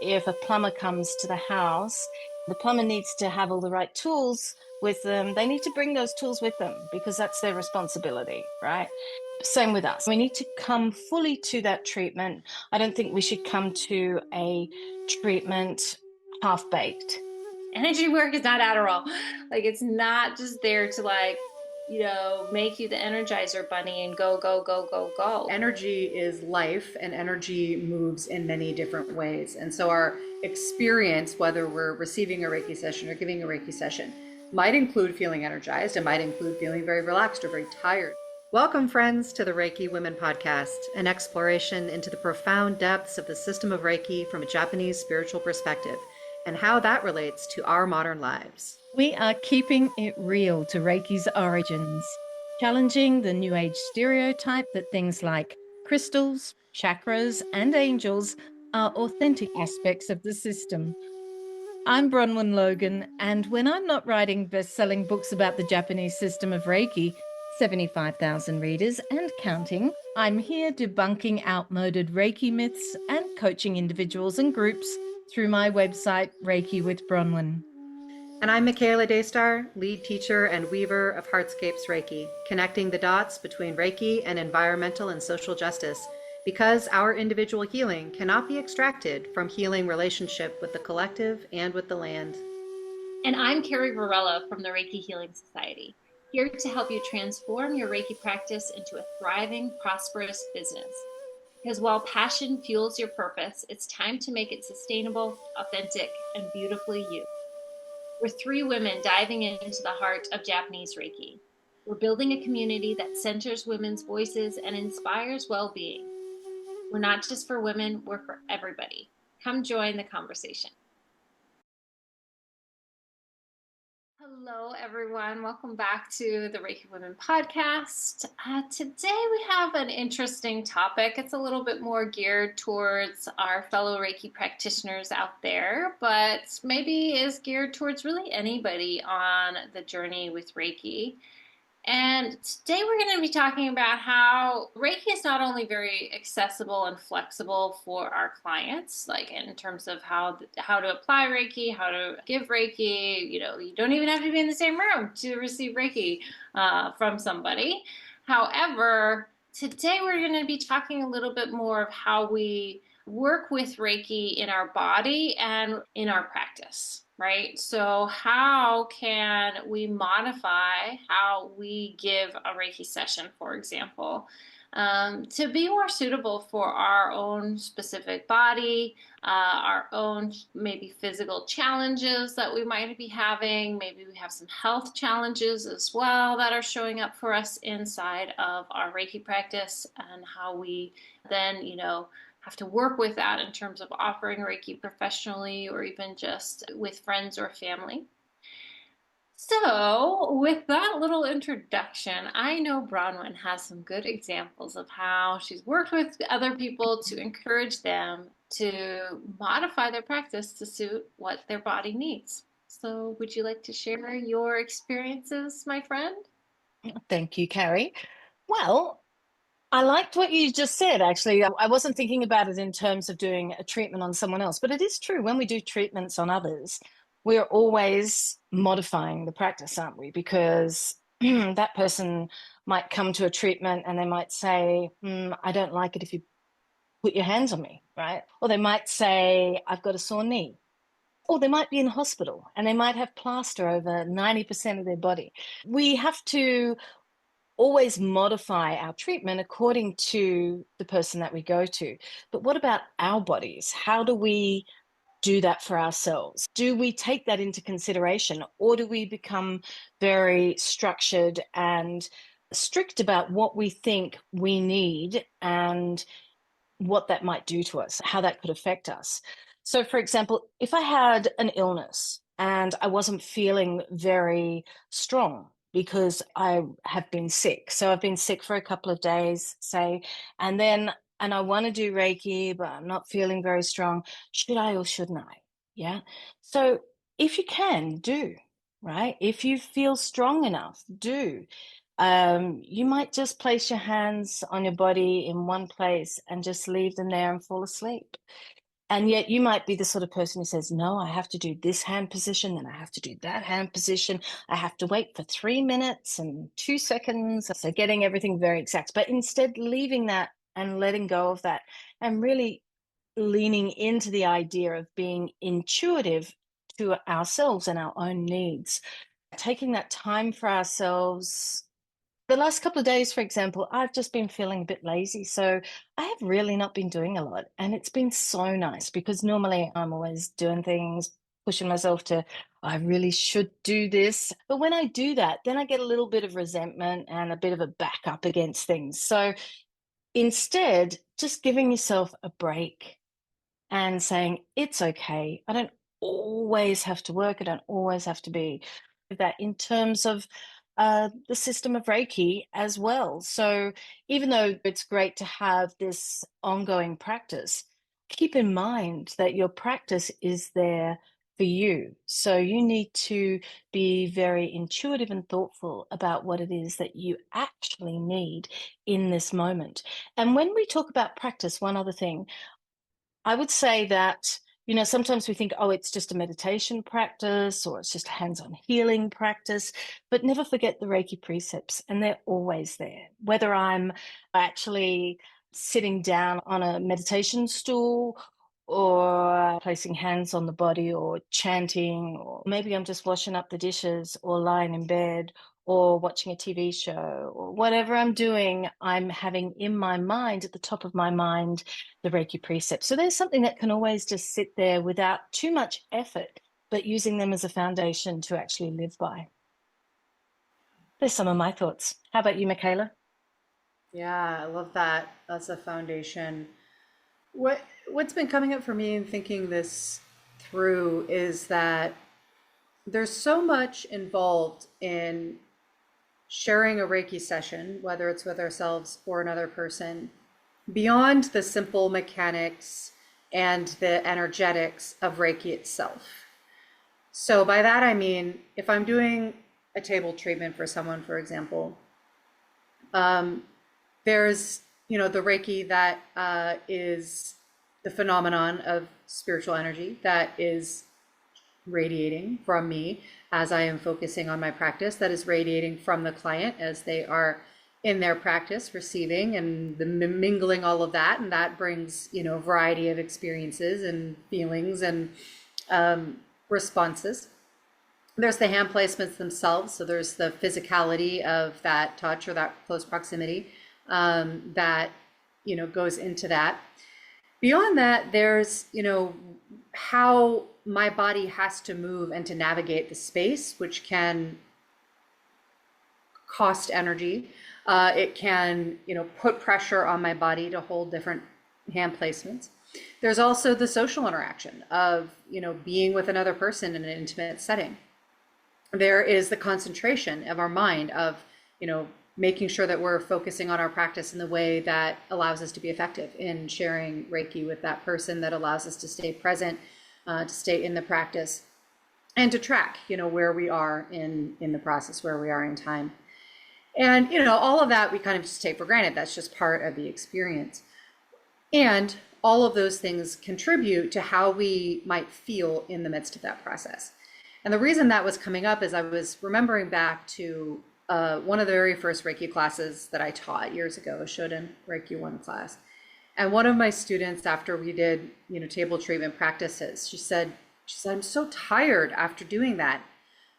If a plumber comes to the house, the plumber needs to have all the right tools with them. They need to bring those tools with them because that's their responsibility, right? Same with us. We need to come fully to that treatment. I don't think we should come to a treatment half-baked. Energy work is not Adderall. Like, it's not just there to make you the Energizer bunny and go, go, go, go, go. Energy is life, and energy moves in many different ways. And so our experience, whether we're receiving a Reiki session or giving a Reiki session, might include feeling energized. It might include feeling very relaxed or very tired. Welcome, friends, to the Reiki Women Podcast, an exploration into the profound depths of the system of Reiki from a Japanese spiritual perspective and how that relates to our modern lives. We are keeping it real to Reiki's origins, challenging the New Age stereotype that things like crystals, chakras, and angels are authentic aspects of the system. I'm Bronwen Logan, and when I'm not writing best-selling books about the Japanese system of Reiki, 75,000 readers and counting, I'm here debunking outmoded Reiki myths and coaching individuals and groups through my website, Reiki with Bronwen. And I'm Michaela Daystar, lead teacher and weaver of Heartscapes Reiki, connecting the dots between Reiki and environmental and social justice, because our individual healing cannot be extracted from healing relationship with the collective and with the land. And I'm Carrie Varela from the Reiki Healing Society, here to help you transform your Reiki practice into a thriving, prosperous business. Because while passion fuels your purpose, it's time to make it sustainable, authentic, and beautifully you. We're three women diving into the heart of Japanese Reiki. We're building a community that centers women's voices and inspires well-being. We're not just for women, we're for everybody. Come join the conversation. Hello, everyone. Welcome back to the Reiki Women Podcast. Today we have an interesting topic. It's a little bit more geared towards our fellow Reiki practitioners out there, but maybe is geared towards really anybody on the journey with Reiki. And today we're going to be talking about how Reiki is not only very accessible and flexible for our clients, like in terms of how to apply Reiki, how to give Reiki. You don't even have to be in the same room to receive Reiki from somebody. However, today we're going to be talking a little bit more of how we work with Reiki in our body and in our practice. Right? So how can we modify how we give a Reiki session, for example, to be more suitable for our own specific body, our own maybe physical challenges that we might be having. Maybe we have some health challenges as well that are showing up for us inside of our Reiki practice, and how we then, have to work with that in terms of offering Reiki professionally or even just with friends or family. So with that little introduction, I know Bronwen has some good examples of how she's worked with other people to encourage them to modify their practice to suit what their body needs. So would you like to share your experiences, my friend? Thank you, Carrie. Well, I liked what you just said, actually. I wasn't thinking about it in terms of doing a treatment on someone else, but it is true. When we do treatments on others, we're always modifying the practice, aren't we? Because that person might come to a treatment and they might say, I don't like it if you put your hands on me, right? Or they might say, I've got a sore knee. Or they might be in hospital and they might have plaster over 90% of their body. We have to always modify our treatment according to the person that we go to. But what about our bodies? How do we do that for ourselves? Do we take that into consideration, or do we become very structured and strict about what we think we need and what that might do to us, how that could affect us? So, for example, if I had an illness and I wasn't feeling very strong, because I have been sick. So I've been sick for a couple of days, say, and I want to do Reiki, but I'm not feeling very strong. Should I or shouldn't I? Yeah. So if you can, do, right? If you feel strong enough, do. You might just place your hands on your body in one place and just leave them there and fall asleep. And yet you might be the sort of person who says, no, I have to do this hand position, then I have to do that hand position. I have to wait for 3 minutes and 2 seconds. So getting everything very exact, but instead leaving that and letting go of that and really leaning into the idea of being intuitive to ourselves and our own needs, taking that time for ourselves. The last couple of days, for example, I've just been feeling a bit lazy. So I have really not been doing a lot. And it's been so nice because normally I'm always doing things, pushing myself to, I really should do this. But when I do that, then I get a little bit of resentment and a bit of a backup against things. So instead, just giving yourself a break and saying, it's okay. I don't always have to work. I don't always have to be that in terms of the system of Reiki as well. So even though it's great to have this ongoing practice, keep in mind that your practice is there for you. So you need to be very intuitive and thoughtful about what it is that you actually need in this moment. And when we talk about practice, one other thing, I would say that, sometimes we think, oh, it's just a meditation practice or it's just a hands-on healing practice, but never forget the Reiki precepts, and they're always there. Whether I'm actually sitting down on a meditation stool or placing hands on the body or chanting, or maybe I'm just washing up the dishes or lying in bed or watching a TV show or whatever I'm doing, I'm having in my mind, at the top of my mind, the Reiki precepts. So there's something that can always just sit there without too much effort, but using them as a foundation to actually live by. There's some of my thoughts. How about you, Michaela? Yeah, I love that. That's a foundation. What's been coming up for me in thinking this through is that there's so much involved in sharing a Reiki session, whether it's with ourselves or another person, beyond the simple mechanics and the energetics of Reiki itself. So by that, I mean, if I'm doing a table treatment for someone, for example, there's, the Reiki that is the phenomenon of spiritual energy that is radiating from me as I am focusing on my practice, that is radiating from the client as they are in their practice receiving, and the mingling all of that, and that brings a variety of experiences and feelings and responses. There's the hand placements themselves, so there's the physicality of that touch or that close proximity that goes into that. Beyond that, there's how my body has to move and to navigate the space, which can cost energy. It can, put pressure on my body to hold different hand placements. There's also the social interaction of, being with another person in an intimate setting. There is the concentration of our mind of, making sure that we're focusing on our practice in the way that allows us to be effective in sharing Reiki with that person, that allows us to stay present, to stay in the practice, and to track, where we are in the process, where we are in time. And, all of that we kind of just take for granted. That's just part of the experience. And all of those things contribute to how we might feel in the midst of that process. And the reason that was coming up is I was remembering back to one of the very first Reiki classes that I taught years ago, a Shoden Reiki 1 class. And one of my students, after we did, table treatment practices, she said, I'm so tired after doing that.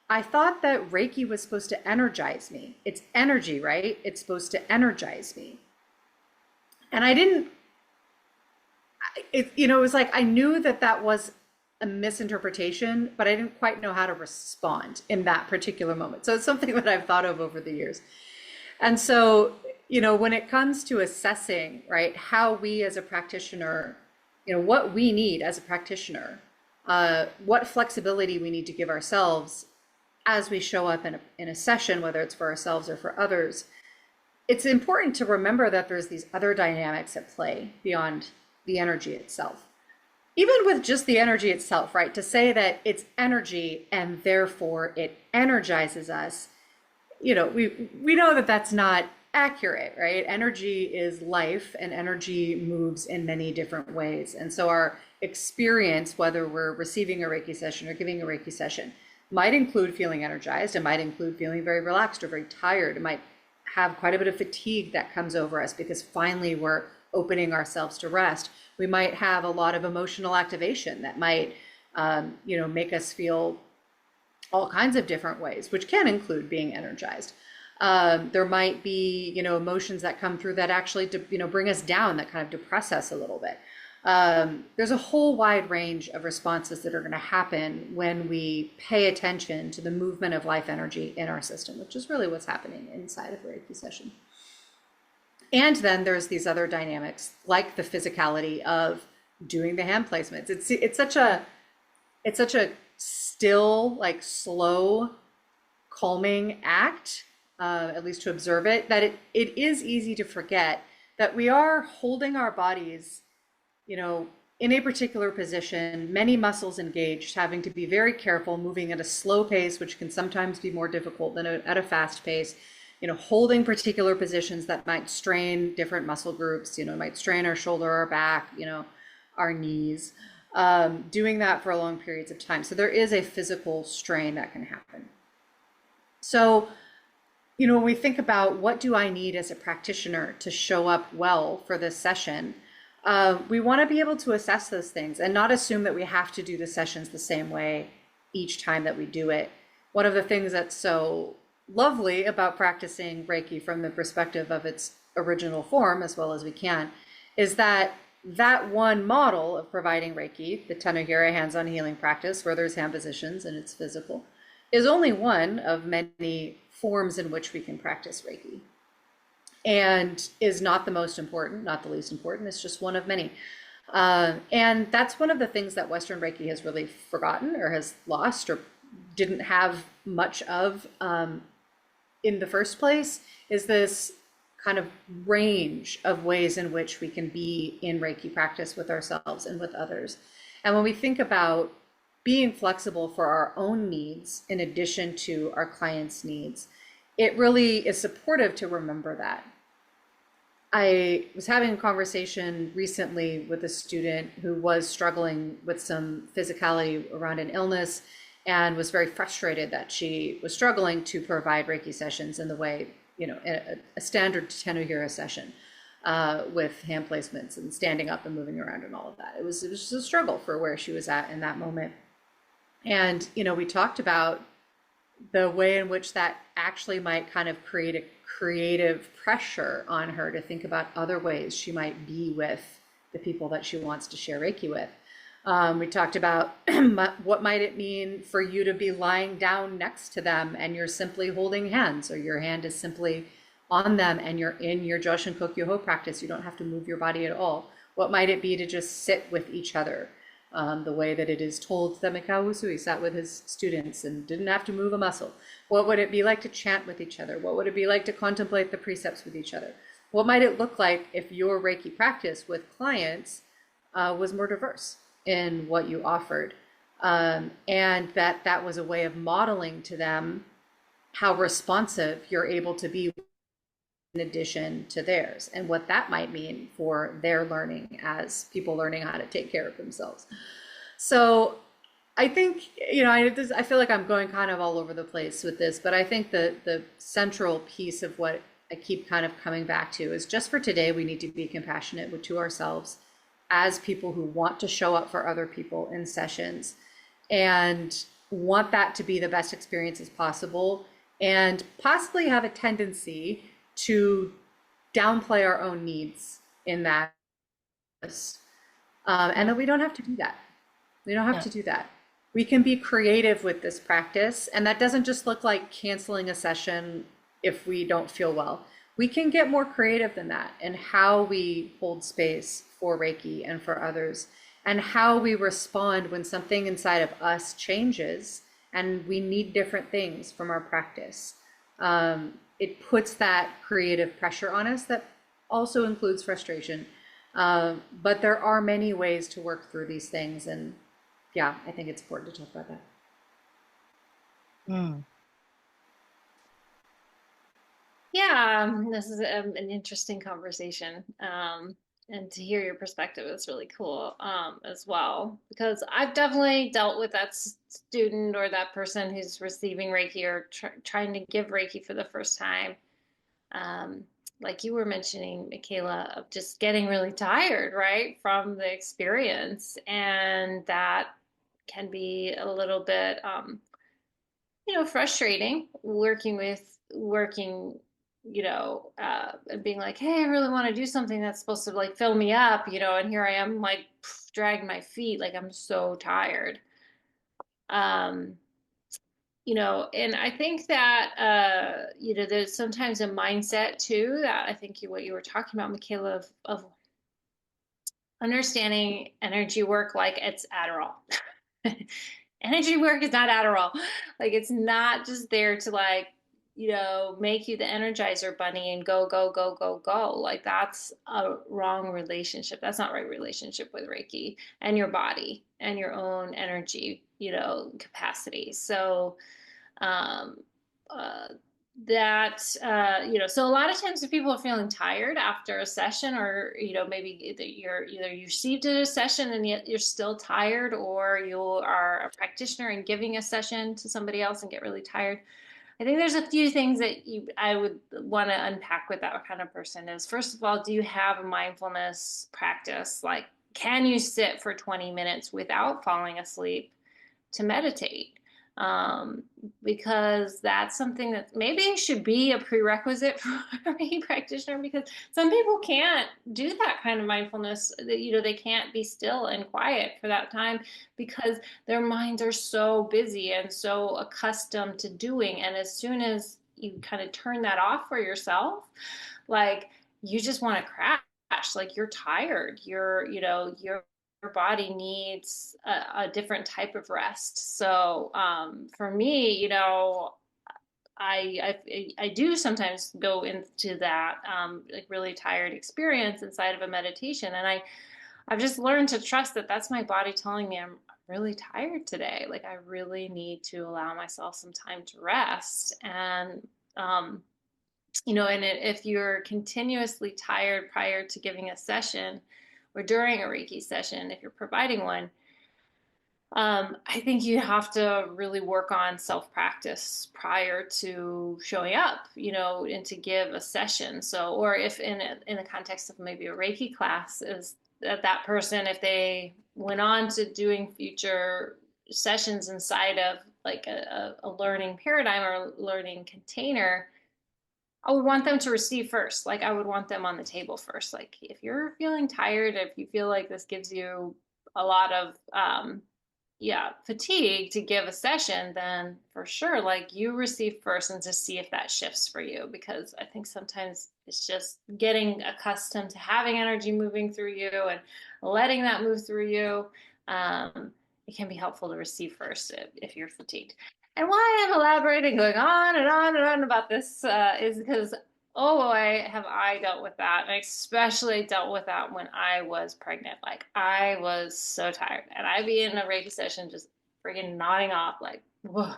I thought that Reiki was supposed to energize me. It's energy, right? It's supposed to energize me. And it was like, I knew that was a misinterpretation, but I didn't quite know how to respond in that particular moment. So it's something that I've thought of over the years. And so, when it comes to assessing, right, how we as a practitioner, what we need as a practitioner, what flexibility we need to give ourselves as we show up in a session, whether it's for ourselves or for others, it's important to remember that there's these other dynamics at play beyond the energy itself. Even with just the energy itself, right? To say that it's energy and therefore it energizes us, we know that that's not accurate, right? Energy is life, and energy moves in many different ways. And so our experience, whether we're receiving a Reiki session or giving a Reiki session, might include feeling energized. It might include feeling very relaxed or very tired. It might have quite a bit of fatigue that comes over us because finally we're opening ourselves to rest. We might have a lot of emotional activation that might, make us feel all kinds of different ways, which can include being energized. There might be, emotions that come through that actually, bring us down, that kind of depress us a little bit. There's a whole wide range of responses that are going to happen when we pay attention to the movement of life energy in our system, which is really what's happening inside of a Reiki session. And then there's these other dynamics, like the physicality of doing the hand placements. It's such a still, like slow, calming act, at least to observe it, that it is easy to forget that we are holding our bodies, in a particular position, many muscles engaged, having to be very careful, moving at a slow pace, which can sometimes be more difficult than at a fast pace, holding particular positions that might strain different muscle groups, might strain our shoulder, our back, our knees, doing that for long periods of time. So there is a physical strain that can happen. So, when we think about what do I need as a practitioner to show up well for this session, we want to be able to assess those things and not assume that we have to do the sessions the same way each time that we do it. One of the things that's so lovely about practicing Reiki from the perspective of its original form, as well as we can, is that one model of providing Reiki, the Tenohira hands-on healing practice, where there's hand positions and it's physical, is only one of many forms in which we can practice Reiki, and is not the most important, not the least important. It's just one of many. And that's one of the things that Western Reiki has really forgotten or has lost or didn't have much of in the first place, is this kind of range of ways in which we can be in Reiki practice with ourselves and with others. And when we think about being flexible for our own needs in addition to our clients' needs, it really is supportive to remember that. I was having a conversation recently with a student who was struggling with some physicality around an illness and was very frustrated that she was struggling to provide Reiki sessions in the way, a standard Tenohira session with hand placements and standing up and moving around and all of that. It was just a struggle for where she was at in that moment. And, we talked about the way in which that actually might kind of create a creative pressure on her to think about other ways she might be with the people that she wants to share Reiki with. We talked about what might it mean for you to be lying down next to them and you're simply holding hands, or your hand is simply on them and you're in your Joshin Kokyu-ho practice. You don't have to move your body at all. What might it be to just sit with each other? The way that it is told that Mikao Usui sat with his students and didn't have to move a muscle. What would it be like to chant with each other? What would it be like to contemplate the precepts with each other? What might it look like if your Reiki practice with clients was more diverse in what you offered? And that was a way of modeling to them how responsive you're able to be in addition to theirs, and what that might mean for their learning as people learning how to take care of themselves. So I think, I feel like I'm going kind of all over the place with this, but I think the central piece of what I keep kind of coming back to is, just for today, we need to be compassionate to ourselves as people who want to show up for other people in sessions and want that to be the best experiences possible, and possibly have a tendency to downplay our own needs in that. And that we don't have to do that. We don't have to do that. We can be creative with this practice. And that doesn't just look like canceling a session if we don't feel well. We can get more creative than that in how we hold space for Reiki and for others, and how we respond when something inside of us changes and we need different things from our practice. It puts that creative pressure on us that also includes frustration. But there are many ways to work through these things. And yeah, I think it's important to talk about that. Yeah, this is an interesting conversation. And to hear your perspective is really cool as well, because I've definitely dealt with that student or that person who's receiving Reiki or trying to give Reiki for the first time. Um, like you were mentioning, Michaela, of just getting really tired, right, from the experience. And that can be a little bit, frustrating working, and being like, hey, I really want to do something that's supposed to like fill me up, and here I am like dragging my feet, like I'm so tired. Um, and I think that, there's sometimes a mindset too that I think what you were talking about, Michaela, of understanding energy work like it's Adderall. Energy work is not Adderall. Like it's not just there to like, make you the Energizer bunny and go, go, go, go, go. Like that's a wrong relationship. That's not right relationship with Reiki and your body and your own energy, capacity. So, um, uh, so a lot of times if people are feeling tired after a session, or maybe either you received a session and yet you're still tired, or you are a practitioner and giving a session to somebody else and get really tired. I think there's a few things that I would want to unpack with that kind of person. Is, first of all, do you have a mindfulness practice? Like, can you sit for 20 minutes without falling asleep to meditate? Because that's something that maybe should be a prerequisite for a practitioner, because some people can't do that kind of mindfulness. They can't be still and quiet for that time because their minds are so busy and so accustomed to doing. And as soon as you kind of turn that off for yourself, like you just want to crash, like you're tired, your body needs a different type of rest. So for me, I do sometimes go into that like really tired experience inside of a meditation, and I've just learned to trust that that's my body telling me I'm really tired today. Like I really need to allow myself some time to rest. And if you're continuously tired prior to giving a session or during a Reiki session, if you're providing one, I think you have to really work on self-practice prior to showing up, and to give a session. So, or if in the context of maybe a Reiki class, is that person, if they went on to doing future sessions inside of like a learning paradigm or a learning container, I would want them to receive first. Like I would want them on the table first. Like if you're feeling tired, if you feel like this gives you a lot of fatigue to give a session, then for sure, like you receive first and to see if that shifts for you. Because I think sometimes it's just getting accustomed to having energy moving through you and letting that move through you. It can be helpful to receive first if you're fatigued. And why I'm elaborating, going on and on and on about this is because, oh boy, have I dealt with that. And I especially dealt with that when I was pregnant. Like I was so tired, and I'd be in a Reiki session just freaking nodding off, like, whoa.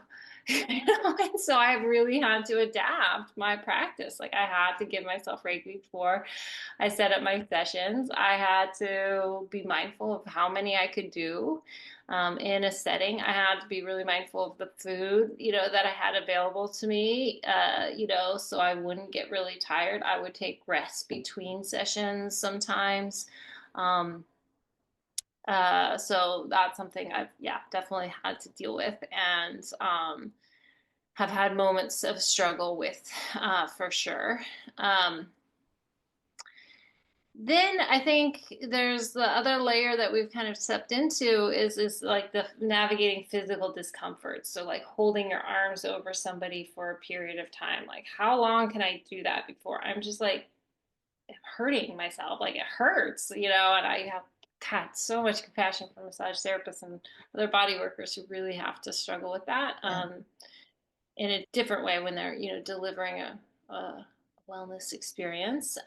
And so I really had to adapt my practice. Like I had to give myself Reiki before I set up my sessions. I had to be mindful of how many I could do in a setting. I had to be really mindful of the food, that I had available to me, so I wouldn't get really tired. I would take rests between sessions sometimes. So that's something I've, definitely had to deal with, and have had moments of struggle with, for sure. Then I think there's the other layer that we've kind of stepped into is like the navigating physical discomfort. So like holding your arms over somebody for a period of time. Like how long can I do that before I'm just like hurting myself? Like it hurts, and I have God, so much compassion for massage therapists and other body workers who really have to struggle with that in a different way when they're, delivering a wellness experience.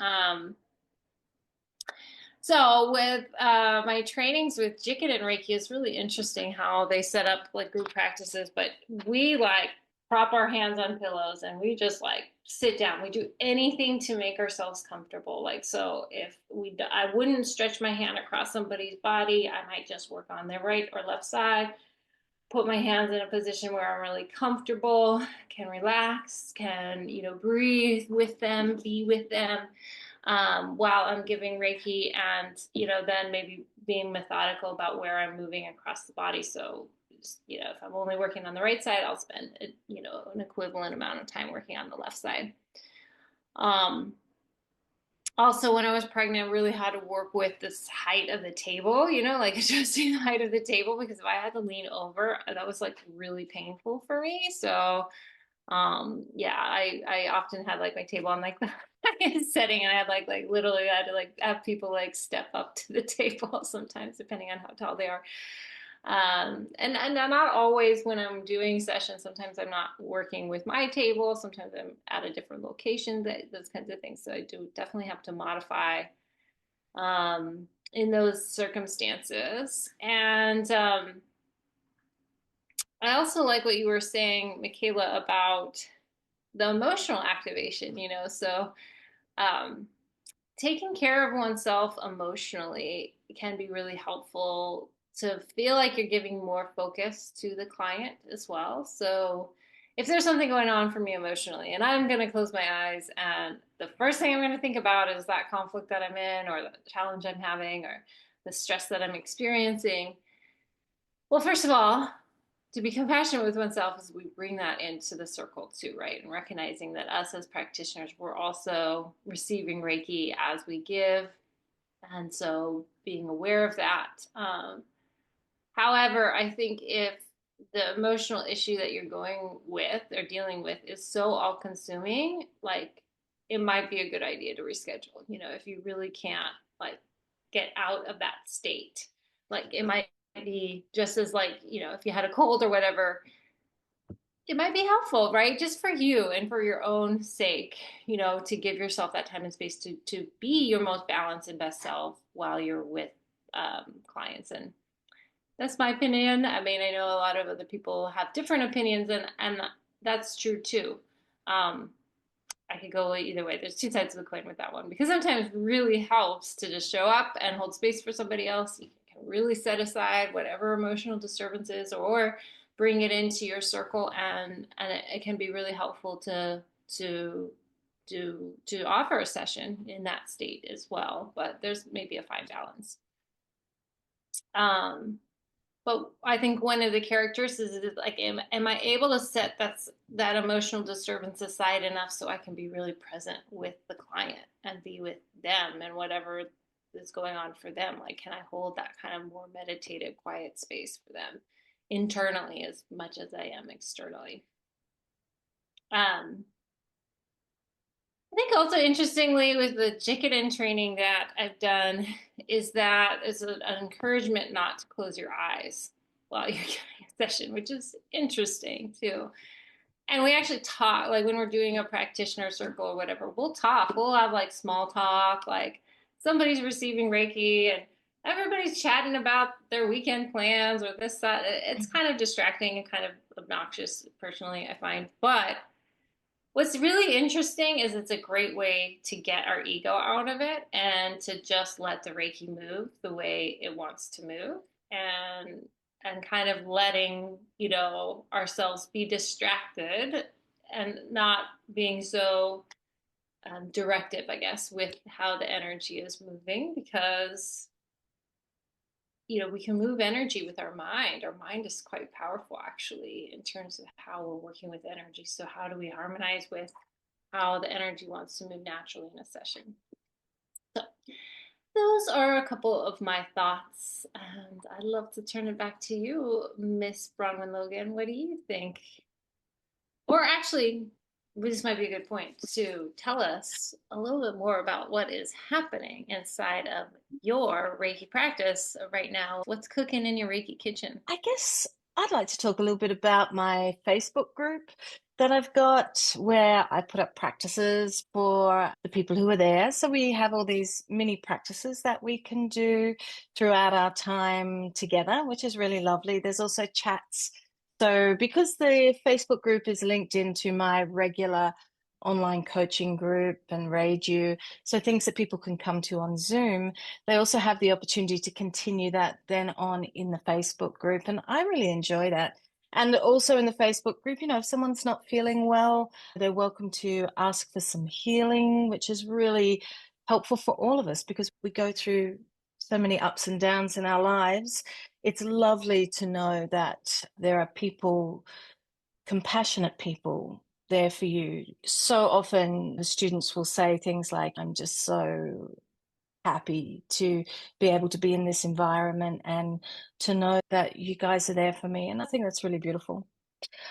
So with my trainings with Jikken and Reiki, it's really interesting how they set up like group practices, but we like prop our hands on pillows and we just like sit down. We do anything to make ourselves comfortable. Like, so I wouldn't stretch my hand across somebody's body. I might just work on their right or left side, put my hands in a position where I'm really comfortable, can relax, can, breathe with them, be with them, while I'm giving Reiki, and, then maybe being methodical about where I'm moving across the body. So, if I'm only working on the right side, I'll spend, an equivalent amount of time working on the left side. Also, when I was pregnant, I really had to work with this height of the table, like adjusting the height of the table, because if I had to lean over, that was like really painful for me. So, I often had like my table on like the highest setting, and I had like literally I had to like have people like step up to the table sometimes, depending on how tall they are. And not always when I'm doing sessions. Sometimes I'm not working with my table. Sometimes I'm at a different location, those kinds of things. So I do definitely have to modify in those circumstances. And I also like what you were saying, Michaela, about the emotional activation, so taking care of oneself emotionally can be really helpful to feel like you're giving more focus to the client as well. So if there's something going on for me emotionally, and I'm going to close my eyes, and the first thing I'm going to think about is that conflict that I'm in, or the challenge I'm having, or the stress that I'm experiencing. Well, first of all, to be compassionate with oneself is we bring that into the circle too, right? And recognizing that us as practitioners, we're also receiving Reiki as we give. And so being aware of that. However, I think if the emotional issue that you're going with or dealing with is so all consuming, like it might be a good idea to reschedule, if you really can't like get out of that state. Like it might be just as like, if you had a cold or whatever, it might be helpful, right? Just for you and for your own sake, to give yourself that time and space to be your most balanced and best self while you're with clients. And that's my opinion. I mean, I know a lot of other people have different opinions, and that's true too. I could go either way. There's two sides of the coin with that one, because sometimes it really helps to just show up and hold space for somebody else. You can really set aside whatever emotional disturbance is, or bring it into your circle, and it can be really helpful to offer a session in that state as well. But there's maybe a fine balance. But I think one of the characteristics is like, am I able to set that emotional disturbance aside enough so I can be really present with the client and be with them and whatever is going on for them? Like, can I hold that kind of more meditative, quiet space for them internally as much as I am externally? I think also interestingly with the Jikiden training that I've done is that it's an encouragement not to close your eyes while you're giving a session, which is interesting too. And we actually talk, like when we're doing a practitioner circle or whatever, we'll talk. We'll have like small talk, like somebody's receiving Reiki and everybody's chatting about their weekend plans or this, that. It's kind of distracting and kind of obnoxious, personally, I find. But what's really interesting is it's a great way to get our ego out of it and to just let the Reiki move the way it wants to move, and kind of letting, ourselves be distracted and not being so directive, I guess, with how the energy is moving, because we can move energy with our mind. Our mind is quite powerful, actually, in terms of how we're working with energy. So how do we harmonize with how the energy wants to move naturally in a session? So those are a couple of my thoughts, and I'd love to turn it back to you, Miss Bronwen Logan. What do you think? Or actually, this might be a good point to tell us a little bit more about what is happening inside of your Reiki practice right now. What's cooking in your Reiki kitchen? I guess I'd like to talk a little bit about my Facebook group that I've got, where I put up practices for the people who are there. So we have all these mini practices that we can do throughout our time together, which is really lovely. There's also chats. So because the Facebook group is linked into my regular online coaching group and radio, so things that people can come to on Zoom. They also have the opportunity to continue that then on in the Facebook group, and I really enjoy that. And also in the Facebook group, if someone's not feeling well, they're welcome to ask for some healing, which is really helpful for all of us because we go through so many ups and downs in our lives. It's lovely to know that there are people, compassionate people, there for you. So often the students will say things like, I'm just so happy to be able to be in this environment and to know that you guys are there for me. And I think that's really beautiful.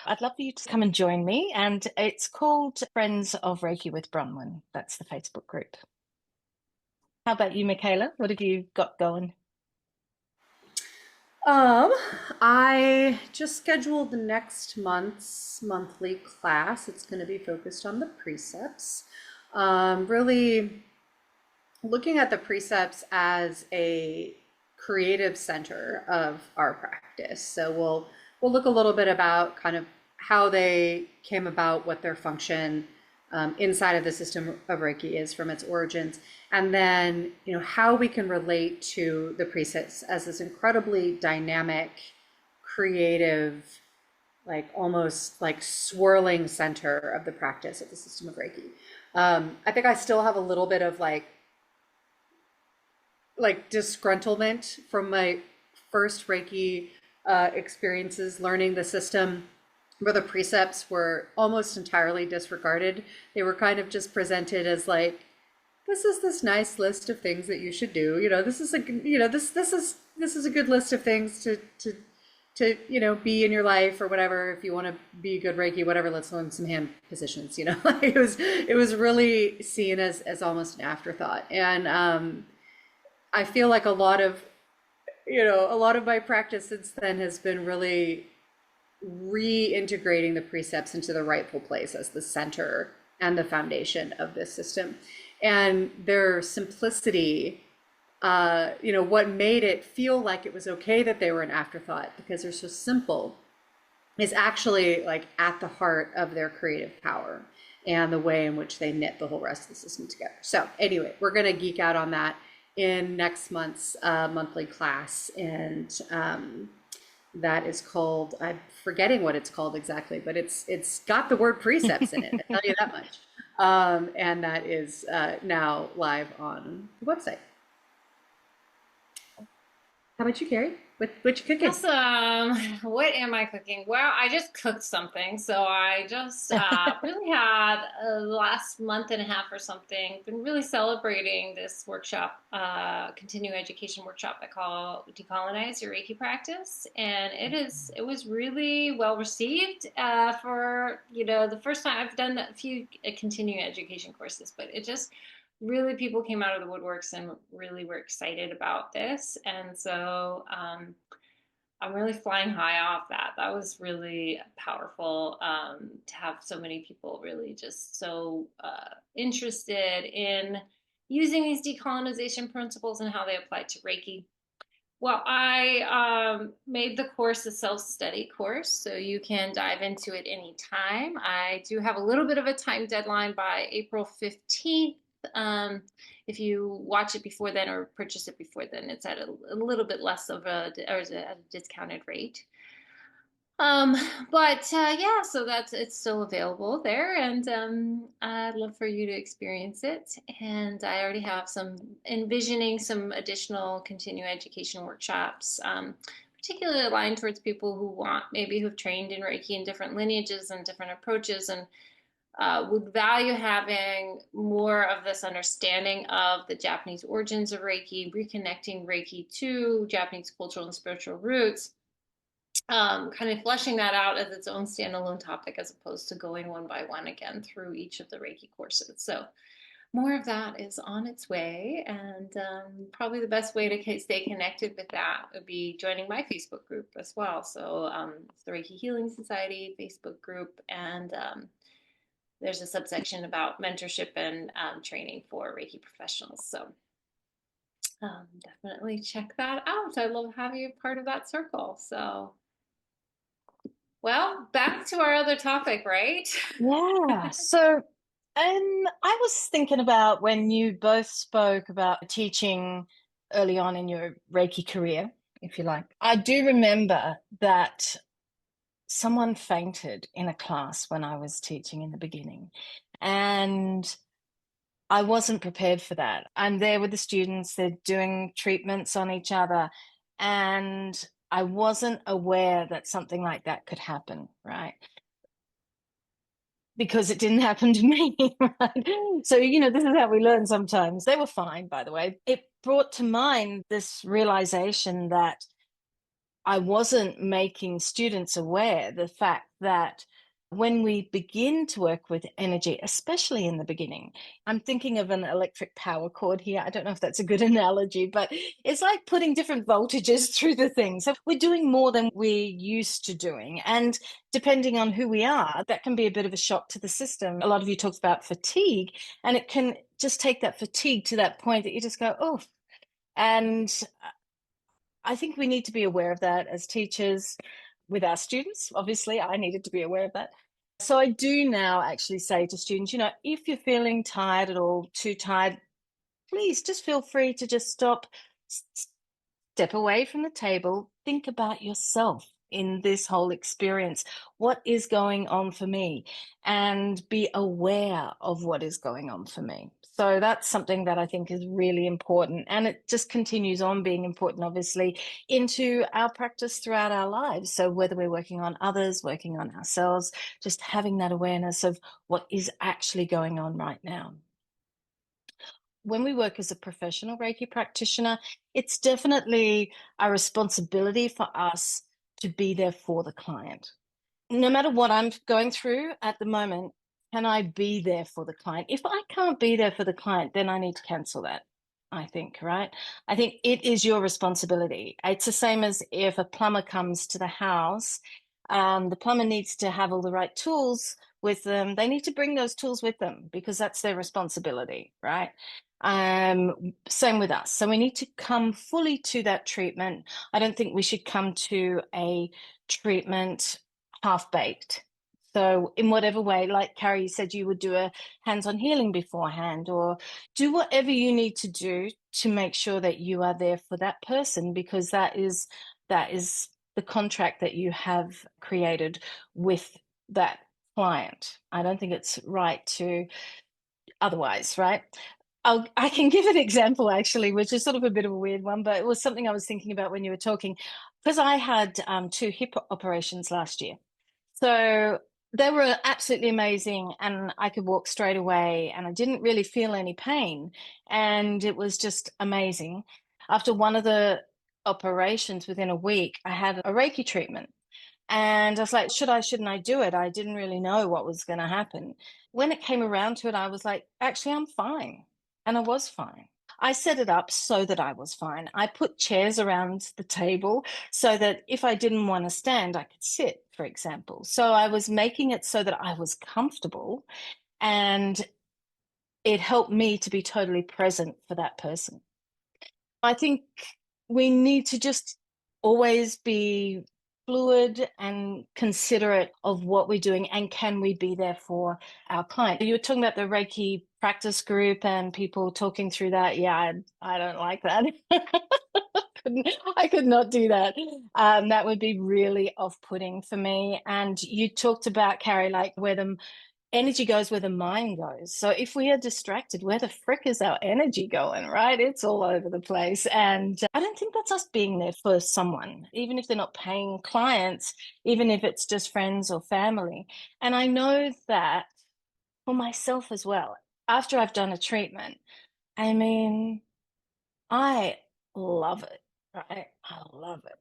I'd love for you to come and join me. And it's called Friends of Reiki with Bronwen. That's the Facebook group. How about you, Michaela? What have you got going? I just scheduled the next month's monthly class. It's going to be focused on the precepts. Really looking at the precepts as a creative center of our practice. So we'll look a little bit about kind of how they came about, what their function inside of the system of Reiki is from its origins, and then how we can relate to the precepts as this incredibly dynamic, creative, like almost like swirling center of the practice of the system of Reiki. I think I still have a little bit of like disgruntlement from my first Reiki experiences learning the system, where the precepts were almost entirely disregarded. They were kind of just presented as like, this is this nice list of things that you should do. This is this is a good list of things to be in your life or whatever. If you want to be a good Reiki, whatever, let's learn some hand positions. It was really seen as almost an afterthought. And I feel like a lot of my practice since then has been really reintegrating the precepts into the rightful place as the center and the foundation of this system. And their simplicity, what made it feel like it was okay that they were an afterthought because they're so simple, is actually like at the heart of their creative power and the way in which they knit the whole rest of the system together. So anyway, we're going to geek out on that in next month's monthly class. And that is called, I'm forgetting what it's called exactly, but it's got the word precepts in it, I tell you that much. And that is now live on the website. How about you, Carrie? What you cooking? Awesome. What am I cooking? Well, I just cooked something. So I just really had the last month and a half or something been really celebrating this workshop, continuing education workshop I call Decolonize Your Reiki Practice. And it was really well received for, the first time. I've done a few continuing education courses, but it just really, people came out of the woodworks and really were excited about this. And so I'm really flying high off that. That was really powerful to have so many people really just so interested in using these decolonization principles and how they apply to Reiki. Well, I made the course a self-study course, so you can dive into it anytime. I do have a little bit of a time deadline by April 15th. If you watch it before then or purchase it before then, it's at a little bit less of at a discounted rate. Yeah, so it's still available there, and I'd love for you to experience it. And I already have envisioning some additional continuing education workshops, particularly aligned towards people who've trained in Reiki in different lineages and different approaches, and would value having more of this understanding of the Japanese origins of Reiki, reconnecting Reiki to Japanese cultural and spiritual roots, kind of fleshing that out as its own standalone topic, as opposed to going one by one again through each of the Reiki courses. So more of that is on its way, and probably the best way to stay connected with that would be joining my Facebook group as well. So it's the Reiki Healing Society Facebook group, and there's a subsection about mentorship and training for Reiki professionals. So definitely check that out. I'd love to have you part of that circle. So, well, back to our other topic, right? Yeah. So I was thinking about when you both spoke about teaching early on in your Reiki career, if you like. I do remember that someone fainted in a class when I was teaching in the beginning, and I wasn't prepared for that. I'm there with the students, they're doing treatments on each other, and I wasn't aware that something like that could happen, right? Because it didn't happen to me, right? So, this is how we learn sometimes. They were fine, by the way. It brought to mind this realization that I wasn't making students aware the fact that when we begin to work with energy, especially in the beginning, I'm thinking of an electric power cord here. I don't know if that's a good analogy, but it's like putting different voltages through the thing. So we're doing more than we're used to doing. And depending on who we are, that can be a bit of a shock to the system. A lot of you talked about fatigue, and it can just take that fatigue to that point that you just go, oh, and I think we need to be aware of that as teachers with our students. Obviously, I needed to be aware of that. So I do now actually say to students, if you're feeling tired at all, too tired, please just feel free to just step away from the table, think about yourself in this whole experience. What is going on for me? And be aware of what is going on for me. So that's something that I think is really important. And it just continues on being important, obviously, into our practice throughout our lives. So whether we're working on others, working on ourselves, just having that awareness of what is actually going on right now. When we work as a professional Reiki practitioner, it's definitely a responsibility for us to be there for the client. No matter what I'm going through at the moment, can I be there for the client? If I can't be there for the client, then I need to cancel that, I think, right? I think it is your responsibility. It's the same as if a plumber comes to the house, the plumber needs to have all the right tools with them. They need to bring those tools with them because that's their responsibility, right? Same with us. So we need to come fully to that treatment. I don't think we should come to a treatment half-baked. So in whatever way, like Carrie said, you would do a hands-on healing beforehand, or do whatever you need to do to make sure that you are there for that person, because that is the contract that you have created with that client. I don't think it's right to otherwise, right? I can give an example actually, which is sort of a bit of a weird one, but it was something I was thinking about when you were talking, because I had 2 hip operations last year. So they were absolutely amazing, and I could walk straight away, and I didn't really feel any pain, and it was just amazing. After one of the operations, within a week, I had a Reiki treatment. And I was like, shouldn't I do it? I didn't really know what was going to happen. When it came around to it, I was like, actually, I'm fine. And I was fine. I set it up so that I was fine. I put chairs around the table so that if I didn't want to stand, I could sit, for example. So I was making it so that I was comfortable, and it helped me to be totally present for that person. I think we need to just always be fluid and considerate of what we're doing, and can we be there for our client. You were talking about the Reiki practice group and people talking through that. Yeah, I don't like that. I could not do that. That would be really off-putting for me. And you talked about, Carrie, like where the energy goes where the mind goes. So if we are distracted, where the frick is our energy going, right? It's all over the place. And I don't think that's us being there for someone, even if they're not paying clients, even if it's just friends or family. And I know that for myself as well, after I've done a treatment, I mean, I love it, right? I love it.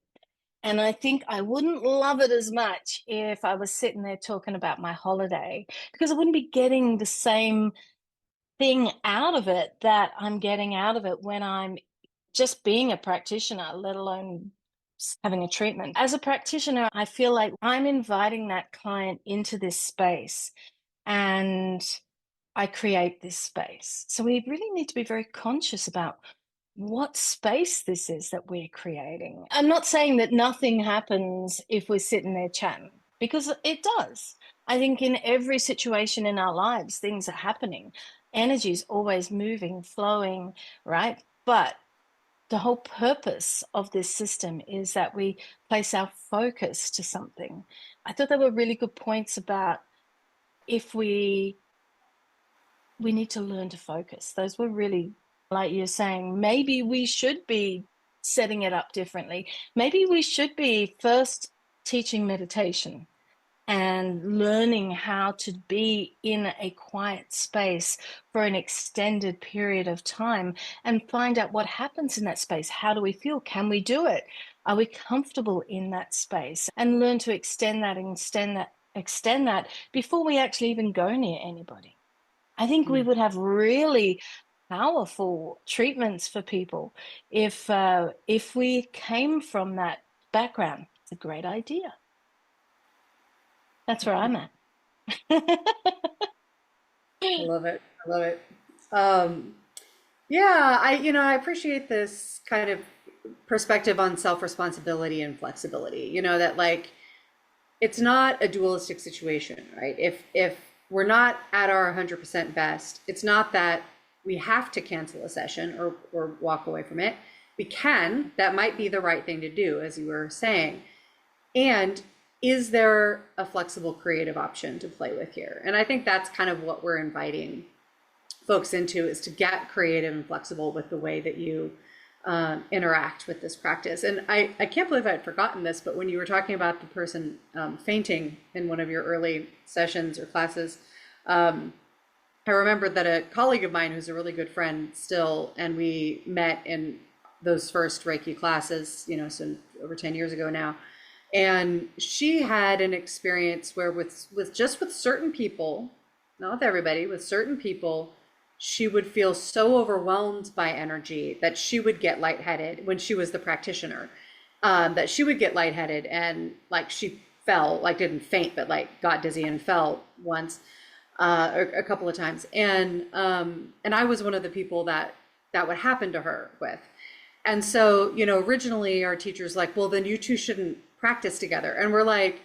And I think I wouldn't love it as much if I was sitting there talking about my holiday, because I wouldn't be getting the same thing out of it that I'm getting out of it when I'm just being a practitioner, let alone having a treatment. As a practitioner, I feel like I'm inviting that client into this space, and I create this space. So we really need to be very conscious about what space this is that we're creating. I'm not saying that nothing happens if we're sitting there chatting, because it does. I think in every situation in our lives, things are happening. Energy is always moving, flowing, right? But the whole purpose of this system is that we place our focus to something. I thought there were really good points about if we need to learn to focus. Those were really, like you're saying, maybe we should be setting it up differently. Maybe we should be first teaching meditation and learning how to be in a quiet space for an extended period of time and find out what happens in that space. How do we feel? Can we do it? Are we comfortable in that space? And learn to extend that before we actually even go near anybody. I think we would have really powerful treatments for people if we came from that background. It's a great idea. That's where I'm at. I love it. I love it. Yeah, I appreciate this kind of perspective on self-responsibility and flexibility, that like, it's not a dualistic situation, right? If we're not at our 100% best, it's not that we have to cancel a session or walk away from it. We can, that might be the right thing to do, as you were saying. And is there a flexible creative option to play with here? And I think that's kind of what we're inviting folks into, is to get creative and flexible with the way that you interact with this practice. And I can't believe I'd forgotten this, but when you were talking about the person fainting in one of your early sessions or classes, I remembered that a colleague of mine who's a really good friend still, and we met in those first Reiki classes, so over 10 years ago now. And she had an experience where with certain people, not with everybody, with certain people, she would feel so overwhelmed by energy that she would get lightheaded when she was the practitioner, that she would get lightheaded and like she fell, like didn't faint, but like got dizzy and fell once, or a couple of times. And I was one of the people that would happen to her with. And so, originally our teacher's like, well, then you two shouldn't practice together. And we're like,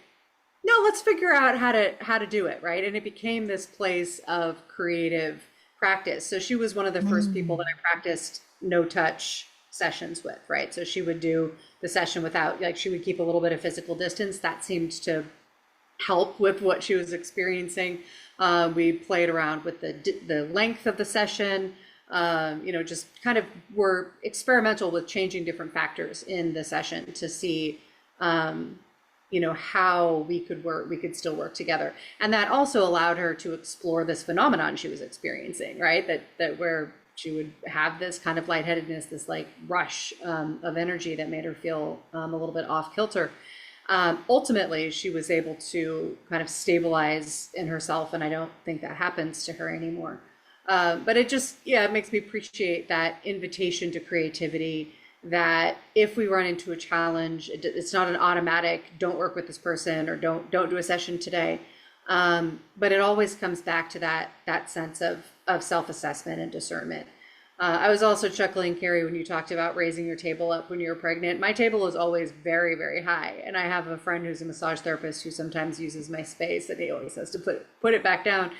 no, let's figure out how to do it, right? And it became this place of creative practice. So she was one of the first people that I practiced no touch sessions with, right? So she would do the session without, like, she would keep a little bit of physical distance. That seemed to help with what she was experiencing. We played around with the length of the session. Just kind of were experimental with changing different factors in the session to see, how we could still work together. And that also allowed her to explore this phenomenon she was experiencing, right? That where she would have this kind of lightheadedness, this like rush of energy that made her feel a little bit off kilter. Ultimately, she was able to kind of stabilize in herself, and I don't think that happens to her anymore. But it just, it makes me appreciate that invitation to creativity, that if we run into a challenge, it's not an automatic, don't work with this person or don't do a session today. But it always comes back to that sense of self-assessment and discernment. I was also chuckling, Carrie, when you talked about raising your table up when you were pregnant. My table is always very, very high. And I have a friend who's a massage therapist who sometimes uses my space, and he always has to put it back down,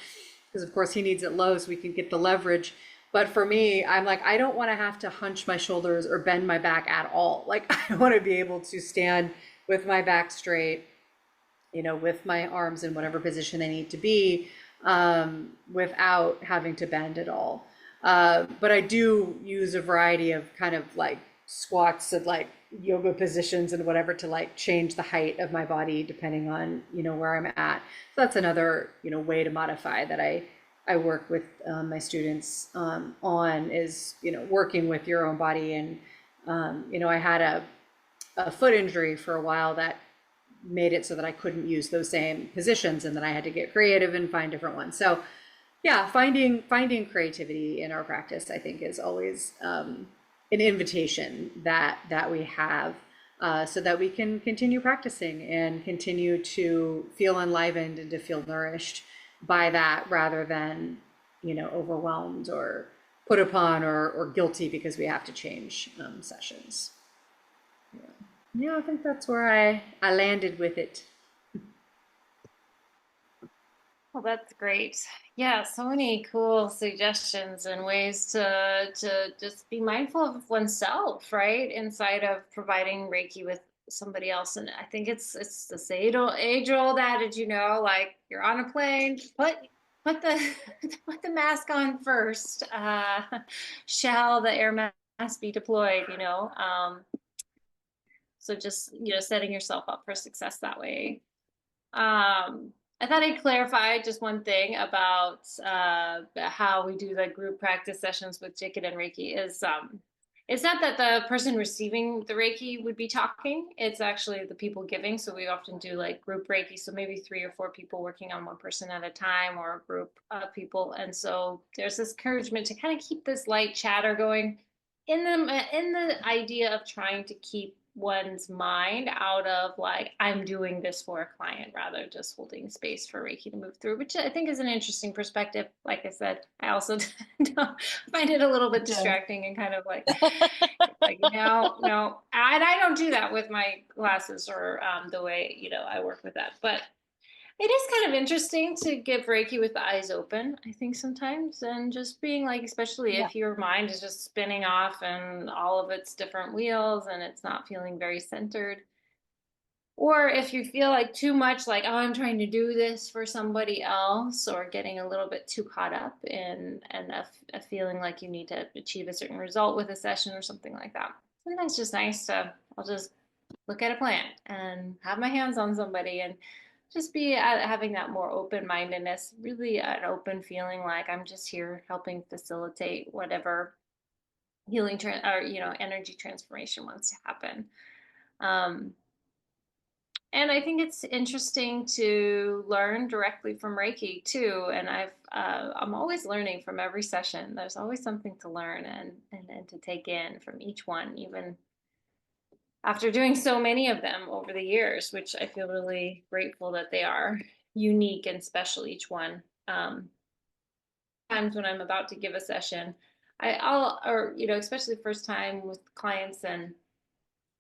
because of course he needs it low so we can get the leverage. But for me, I'm like, I don't want to have to hunch my shoulders or bend my back at all. Like, I want to be able to stand with my back straight, with my arms in whatever position they need to be, without having to bend at all. But I do use a variety of kind of like squats and like yoga positions and whatever to like change the height of my body depending on, where I'm at. So that's another, way to modify that I work with my students on, is, working with your own body. And, I had a foot injury for a while that made it so that I couldn't use those same positions, and then I had to get creative and find different ones. So yeah, finding creativity in our practice, I think, is always an invitation that we have, so that we can continue practicing and continue to feel enlivened and to feel nourished by that, rather than, overwhelmed or put upon or guilty because we have to change sessions. Yeah, I think that's where I landed with it. Oh, that's great. Yeah, so many cool suggestions and ways to just be mindful of oneself, right? Inside of providing Reiki with somebody else. And I think it's this age old adage, like you're on a plane, put the put the mask on first. Shall the air mask be deployed? So just setting yourself up for success that way. I thought I'd clarify just one thing about how we do the group practice sessions with Jikin and Reiki is it's not that the person receiving the Reiki would be talking. It's actually the people giving. So we often do like group Reiki. So maybe 3 or 4 people working on one person at a time, or a group of people. And so there's this encouragement to kind of keep this light chatter going in the idea of trying to keep one's mind out of like, I'm doing this for a client, rather just holding space for Reiki to move through, which I think is an interesting perspective. Like I said, I also find it a little bit distracting and kind of like no, and I don't do that with my classes or the way I work with that. But it is kind of interesting to give Reiki with the eyes open, I think sometimes, and just being like, especially if your mind is just spinning off and all of its different wheels and it's not feeling very centered. Or if you feel like too much like, oh, I'm trying to do this for somebody else, or getting a little bit too caught up in a feeling like you need to achieve a certain result with a session or something like that. Sometimes it's just nice I'll just look at a plant and have my hands on somebody and just be having that more open-mindedness, really an open feeling like I'm just here helping facilitate whatever healing or energy transformation wants to happen. And I think it's interesting to learn directly from Reiki too. And I'm always learning from every session. There's always something to learn and to take in from each one, even after doing so many of them over the years, which I feel really grateful that they are unique and special, each one. Times when I'm about to give a session, especially first time with clients and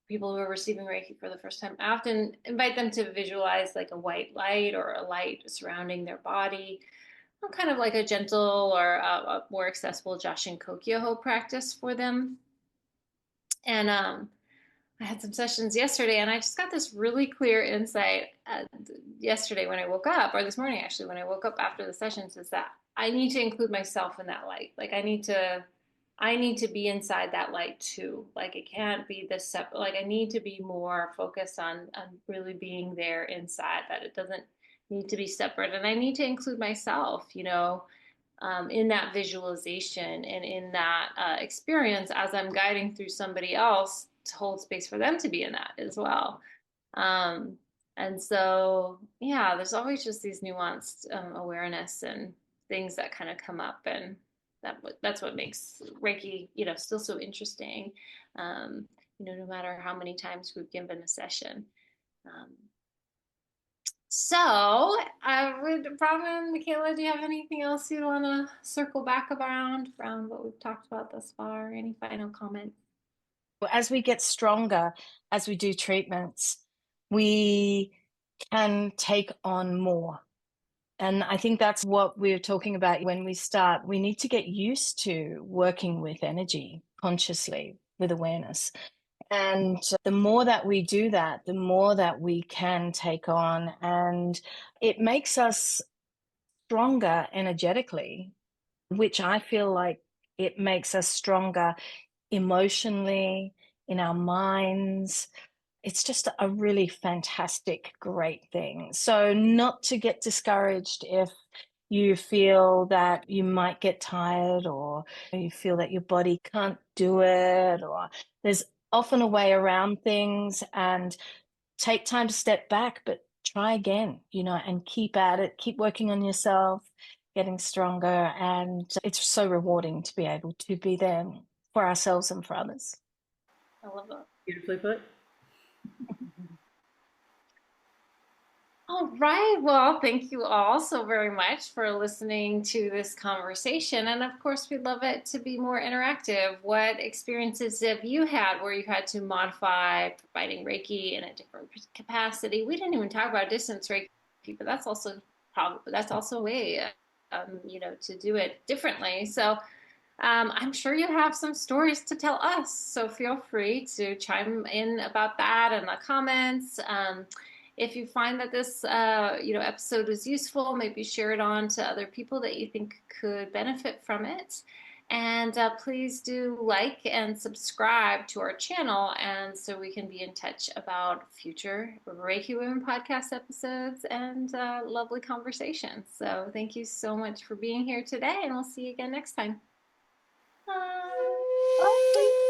people who are receiving Reiki for the first time, I often invite them to visualize like a white light or a light surrounding their body, kind of like a gentle or a more accessible Jashin Kokyoho practice for them. And I had some sessions yesterday and I just got this really clear insight yesterday when I woke up, or this morning actually when I woke up after the sessions, is that I need to include myself in that light. Like I need to be inside that light too. Like it can't be this separate, like I need to be more focused on really being there inside, that it doesn't need to be separate. And I need to include myself, in that visualization and in that experience as I'm guiding through somebody else, to hold space for them to be in that as well. And so, there's always just these nuanced awareness and things that kind of come up, and that's what makes Reiki, still so interesting. No matter how many times we've given a session. So, Bronwen, Michaela, do you have anything else you want to circle back around what we've talked about thus far? Any final comments? As we get stronger, as we do treatments, we can take on more. And I think that's what we're talking about when we start. We need to get used to working with energy consciously, with awareness. And the more that we do that, the more that we can take on. And it makes us stronger energetically, which I feel like it makes us stronger emotionally, in our minds. It's just a really fantastic, great thing. So not to get discouraged if you feel that you might get tired, or you feel that your body can't do it, or there's often a way around things, and take time to step back, but try again, and keep at it, keep working on yourself, getting stronger. And it's so rewarding to be able to be there for ourselves and for others. I love that. Beautifully put. All right. Well, thank you all so very much for listening to this conversation. And of course, we'd love it to be more interactive. What experiences have you had where you had to modify providing Reiki in a different capacity? We didn't even talk about distance Reiki, but that's also that's also a way, to do it differently. So I'm sure you have some stories to tell us, so feel free to chime in about that in the comments. If you find that this, episode was useful, maybe share it on to other people that you think could benefit from it. And please do like and subscribe to our channel, and so we can be in touch about future Reiki Women podcast episodes and lovely conversations. So thank you so much for being here today, and we'll see you again next time. Bye.